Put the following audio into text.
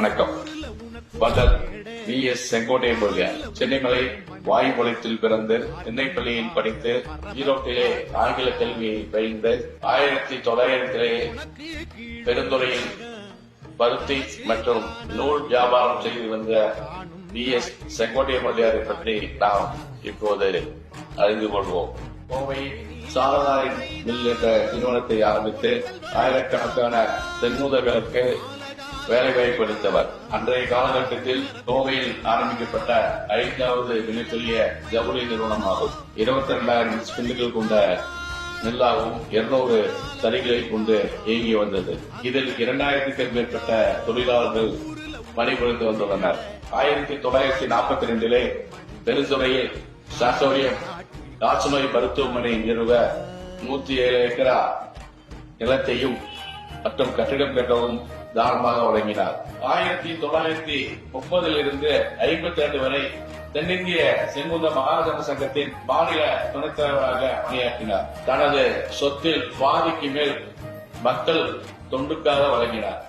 வணக்கம். வள்ளல் V.S. செங்கோட்டையன் அவர்கள் சென்னைமலை வாயுமொழித்தில் பிறந்து சென்னைப்பள்ளியில் படித்து ஈரோட்டிலே ஆங்கில கல்வியை பயின்று 1900 பெருந்துறையில் பருத்தி மற்றும் நூல் வியாபாரம் செய்து வந்த V.S. செங்கோட்டையன் முதலியாரை பற்றி நாம் இப்போது அறிந்து கொள்வோம். கோவை சாரதாரின் மில் என்ற நிறுவனத்தை ஆரம்பித்து ஆயிரக்கணக்கான தென்முதர்களுக்கு வேலைவாய்ப்பு அளித்தவர். அன்றைய காலகட்டத்தில் கோவையில் ஆரம்பிக்கப்பட்ட 5வது மிகப்பெரிய ஜவுளி நிறுவனமாகும். 22,000 ஸ்பின்கள் கொண்ட மில்லாகவும் 200 தறிகளை கொண்டு இயங்கி வந்தது. இதில் 2000க்கும் மேற்பட்ட தொழிலாளர்கள் பணிபுரிந்து வந்துள்ளனர். 1942 பெருந்துறையில் சாசோரியம் காசநோய் மருத்துவமனை நிறுவ 107 ஏக்கரா நிலத்தையும் மற்றும் கட்டிடம் கட்டவும் தானமாக வழங்கினார். 1930 இருந்து 52 வரை தென்னிந்திய செங்குந்த மகாஜன சங்கத்தின் மாநில துணைத் தலைவராக பணியாற்றினார். தனது சொத்தில் பாதிக்கு மேல் மக்கள் தொண்டுக்காக வழங்கினார்.